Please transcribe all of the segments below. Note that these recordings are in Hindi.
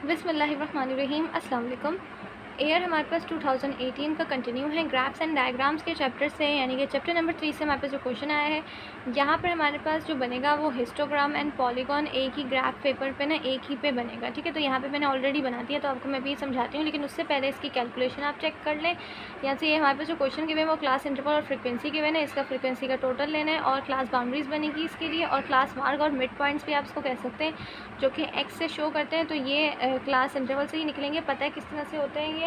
बिस्मिल्लाहिर्रहमानिर्रहीम। अस्सलाम वालेकुम। एयर हमारे पास 2018 का कंटिन्यू है ग्राफ्स एंड डायग्राम्स के चैप्टर से, यानी कि चैप्टर नंबर 3 से हमारे पास जो क्वेश्चन आया है, यहाँ पर हमारे पास जो बनेगा वो हिस्टोग्राम एंड पॉलीगॉन एक ही ग्राफ पेपर पे ना एक ही पे बनेगा। ठीक है, तो यहाँ पे मैंने ऑलरेडी बना दिया, तो आपको मैं भी समझाती हूँ, लेकिन उससे पहले इसकी कैलकुलेशन आप चेक कर लें। यहाँ से ये हमारे पास जो क्वेश्चन गिवन है वो क्लास इंटरवल और फ्रिक्वेंसी गिवन है, इसका फ्रिक्वेंसी का टोटल लेना है और क्लास बाउंड्रीज बनेगी इसके लिए, और क्लास मार्क और मिड पॉइंट्स भी आप इसको कह सकते हैं, जो कि एक्स से शो करते हैं। तो ये क्लास इंटरवल से ही निकलेंगे। पता है किस तरह से होते हैं ये,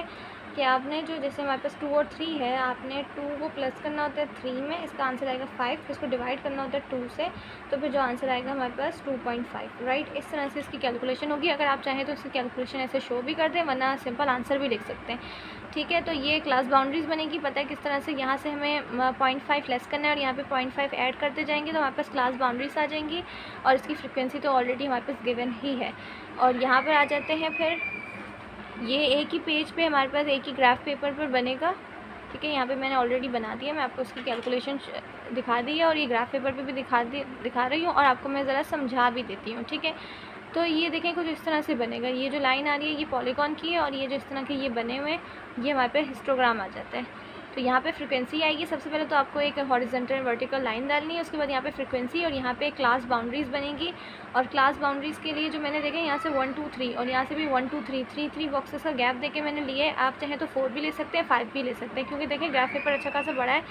कि आपने जो जैसे हमारे पास 2 और 3 है, आपने 2 को प्लस करना होता है 3 में, इसका आंसर आएगा 5, फिर इसको डिवाइड करना होता है 2 से, तो फिर जो आंसर आएगा हमारे पास 2.5, राइट। इस तरह से इसकी कैलकुलेशन होगी। अगर आप चाहें तो इसकी कैलकुलेशन ऐसे शो भी कर दें, वरना सिंपल आंसर भी लिख सकते हैं। ठीक है, तो ये क्लास बाउंड्रीज बनेगी। पता है किस तरह से, यहाँ से हमें 0.5 लेस करना है और यहाँ पे 0.5 ऐड करते जाएंगे, तो हमारे पास क्लास बाउंड्रीज आ जाएंगी। और इसकी फ्रिक्वेंसी तो ऑलरेडी हमारे पास गिवन ही है। और यहाँ पर आ जाते हैं, फिर ये एक ही पेज पे हमारे पास एक ही ग्राफ पेपर पर बनेगा। ठीक है, यहाँ पे मैंने ऑलरेडी बना दिया, मैं आपको उसकी कैलकुलेशन दिखा दी है, और ये ग्राफ पेपर पे भी दिखा रही हूँ, और आपको मैं ज़रा समझा भी देती हूँ। ठीक है, तो ये देखें कुछ इस तरह से बनेगा। ये जो लाइन आ रही है ये पॉलीगॉन की है, और ये जो इस तरह के ये बने हुए हैं ये हमारे पे हिस्टोग्राम आ जाता है। तो यहाँ पे फ्रिक्वेंसी आएगी। सबसे पहले तो आपको एक हॉरिजॉन्टल वर्टिकल लाइन डालनी है, उसके बाद यहाँ पे फ्रिक्वेंसी, और यहाँ पे क्लास बाउंड्रीज बनेगी। और क्लास बाउंड्रीज के लिए जो मैंने देखे यहाँ से 1 2 3 और यहाँ से भी 1 2 3 3 बॉक्सेस का गैप देके मैंने लिए है। आप चाहें तो 4 भी ले सकते हैं, 5 भी ले सकते हैं, क्योंकि देखें ग्राफ पेपर अच्छा खासा बड़ा है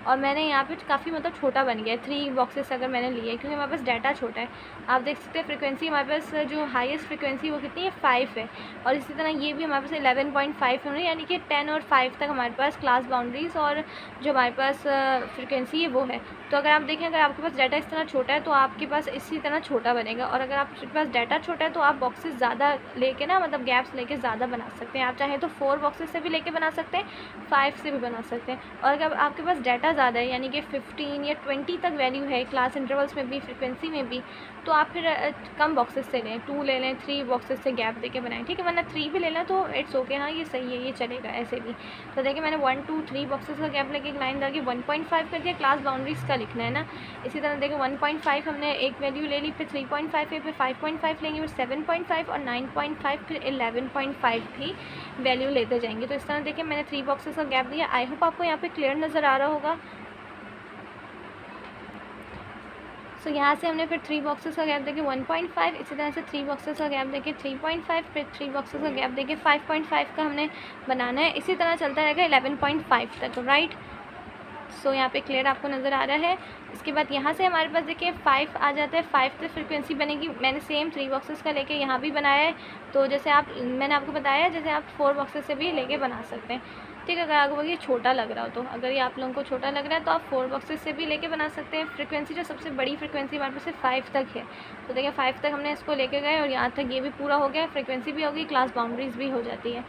और मैंने यहाँ पे काफ़ी मतलब छोटा बन गया है। 3 बॉक्सेस अगर मैंने लिए, क्योंकि हमारे पास डाटा छोटा है। आप देख सकते हैं फ्रिक्वेंसी हमारे पास जो हाईएस्ट फ्रिक्वेंसी वो कितनी है, 5 है। और इसी तरह ये भी हमारे पास 11.5 है, यानी कि 10 और 5 तक हमारे पास क्लास बाउंड्रीज और जो हमारे पास फ्रिक्वेंसी है वो है। तो अगर आप देखें, अगर आपके पास डाटा इस तरह छोटा है तो आपके पास इसी तरह छोटा बनेगा, और अगर आपके पास डाटा छोटा है तो आप बॉक्सेस ज़्यादा लेके ना, मतलब गैप्स लेके ज़्यादा बना सकते हैं। आप चाहें तो 4 बॉक्सेस से भी लेके बना सकते हैं, 5 से भी बना सकते हैं। और अगर आपके पास डाटा ज़्यादा है, यानी कि 15 या 20 तक वैल्यू है क्लास इंटरवल्स में भी, फ्रिक्वेंसी में भी, तो आप फिर कम बॉक्सेस से लें, 2 ले लें, 3 बॉक्सेस से गैप देके बनाएं। ठीक है, वरना 3 भी ले लें तो इट्स ओके, हाँ ये सही है, ये चलेगा ऐसे भी। तो देखिए मैंने 1 2 3 बॉक्सेस का गैप लेके एक लाइन डाल के 1.5 कर दिया। क्लास बाउंड्रीज का लिखना है ना। इसी तरह देखिए 1.5 हमने एक वैल्यू ले ली, फिर 3.5 है, फिर 5.5 लेंगे, फिर 7.5 और 9.5, फिर 11.5 भी वैल्यू लेते जाएंगे। तो इस तरह देखिए मैंने 3 बॉक्सेस का गैप दिया। आई होप आपको यहाँ पे क्लियर नज़र आ रहा होगा। सो यहाँ से हमने फिर 3 बॉक्सेस का गैप देके 1.5, इसी तरह से 3 बॉक्सेस का गैप देके 3.5, फिर 3 बॉक्सेस का गैप देके 5.5 का हमने बनाना है। इसी तरह चलता रहेगा 11.5 तक, राइट। सो यहाँ पे क्लियर आपको नज़र आ रहा है। इसके बाद यहाँ से हमारे पास देखिए 5 आ जाता है, 5 से फ्रिक्वेंसी बनेगी। मैंने सेम 3 बॉक्सेस का लेके यहाँ भी बनाया है। तो जैसे मैंने आपको बताया, जैसे आप 4 बॉक्सेस से भी लेके बना सकते हैं। ठीक है, अगर आपको ये छोटा लग रहा हो, तो अगर ये आप लोगों को छोटा लग रहा है तो आप 4 बॉक्सेस से भी लेके बना सकते हैं। फ्रिक्वेंसी जो सबसे बड़ी फ्रिक्वेंसी हमारे पास 5 तक है, तो देखिए 5 तक हमने इसको लेके गए और यहाँ तक ये भी पूरा हो गया, फ्रिक्वेंसी भी होगी, क्लास बाउंड्रीज भी हो जाती है।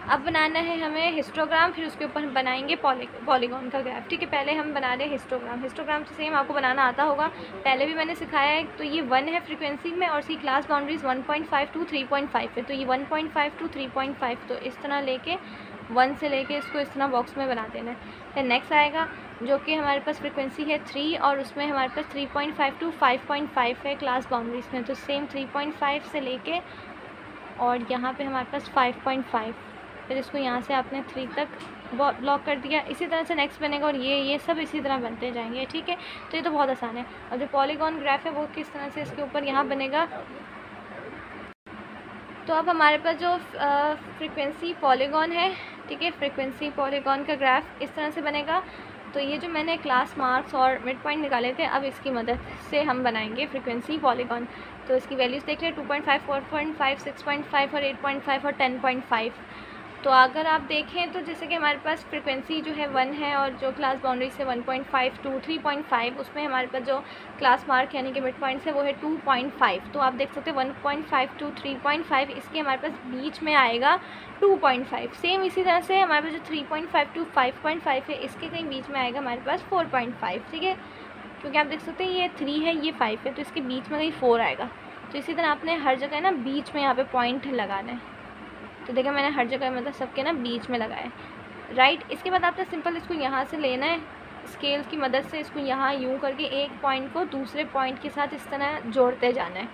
अब बनाना है हमें हिस्टोग्राम, फिर उसके ऊपर हम बनाएंगे पॉलीगॉन का ग्राफ। ठीक है, पहले हम बना रहे हैं हिस्टोग्राम। हिस्टोग्राम तो सेम आपको बनाना आता होगा, पहले भी मैंने सिखाया है। तो ये 1 है फ्रिक्वेंसी में, और इसकी क्लास बाउंड्रीज 1.5 to 3.5 है। तो ये 1.5 to 3.5, तो इस तरह लेके 1 से लेके इसको इस तरह बॉक्स में बना देना है। फिर नेक्स्ट आएगा जो कि हमारे पास फ्रिक्वेंसी है 3, और उसमें हमारे पास 3.5 to 5.5 है क्लास बाउंड्रीज में। तो सेम 3.5 से लेके और यहाँ पे हमारे पास 5.5, फिर इसको यहाँ से आपने 3 तक ब्लॉक कर दिया। इसी तरह से नेक्स्ट बनेगा, और ये सब इसी तरह बनते जाएंगे। ठीक है, तो ये तो बहुत आसान है। और जो पॉलीगॉन ग्राफ है वो किस तरह से इसके ऊपर यहाँ बनेगा। तो अब हमारे पास जो फ्रिक्वेंसी पॉलीगॉन है, ठीक है, फ्रिक्वेंसी पॉलीगॉन का ग्राफ इस तरह से बनेगा। तो ये जो मैंने क्लास मार्क्स और मिड पॉइंट निकाले थे, अब इसकी मदद से हम बनाएंगे फ्रिक्वेंसी पॉलीगॉन। तो इसकी वैल्यूज़ देख लें, 2.5, 4.5, 6.5 और 8.5 और 10.5। तो अगर आप देखें तो जैसे कि हमारे पास फ्रिक्वेंसी जो है 1 है, और जो क्लास बाउंड्री से 1.5 to 3.5, उसमें हमारे पास जो क्लास मार्क यानी कि मिड पॉइंट है वो है 2.5। तो आप देख सकते हैं 1.5 to 3.5, इसके हमारे पास बीच में आएगा 2.5। सेम इसी तरह से हमारे पास जो 3.5 to 5.5 है, इसके कहीं बीच में आएगा हमारे पास 4.5। ठीक है, क्योंकि आप देख सकते हैं ये 3 है, ये 5 है, तो इसके बीच में कहीं 4 आएगा। तो इसी तरह आपने हर जगह ना बीच में यहाँ पे पॉइंट लगाना है। तो देखिए मैंने हर जगह मतलब सबके ना बीच में लगाए, राइट। इसके बाद आपने सिंपल इसको यहाँ से लेना है, स्केल की मदद से इसको यहाँ यूँ करके एक पॉइंट को दूसरे पॉइंट के साथ इस तरह जोड़ते जाना है।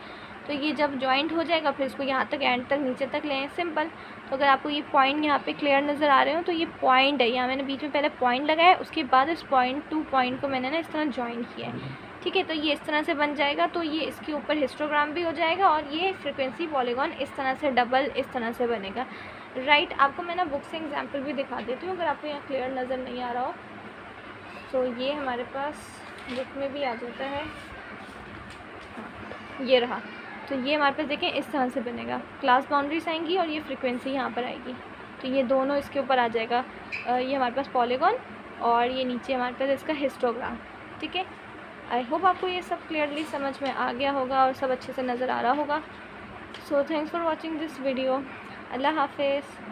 तो ये जब जॉइंट हो जाएगा फिर इसको यहाँ तक एंड तक नीचे तक लें, सिंपल। तो अगर आपको ये पॉइंट यहाँ पे क्लियर नज़र आ रहे हो तो ये पॉइंट है, यहाँ मैंने बीच में पहले पॉइंट लगाया, उसके बाद इस पॉइंट टू पॉइंट को मैंने ना इस तरह जॉइन किया है, ठीक है। तो ये इस तरह से बन जाएगा, तो ये इसके ऊपर हिस्टोग्राम भी हो जाएगा और ये फ्रिक्वेंसी पॉलीगॉन इस तरह से डबल इस तरह से बनेगा, राइट। आपको मैं ना बुक से एग्जाम्पल भी दिखा देती हूँ अगर आपको यहाँ क्लियर नज़र नहीं आ रहा हो। तो ये हमारे पास बुक में भी आ जाता है, हाँ ये रहा। तो ये हमारे पास देखें इस तरह से बनेगा, क्लास बाउंड्रीज आएंगी और ये फ्रिक्वेंसी यहाँ पर आएगी, तो ये दोनों इसके ऊपर आ जाएगा। ये हमारे पास पॉलीगॉन और ये नीचे हमारे पास इसका हिस्टोग्राम, ठीक है। आई होप आपको ये सब क्लियरली समझ में आ गया होगा और सब अच्छे से नज़र आ रहा होगा। So thanks for watching this video. अल्लाह हाफिज़।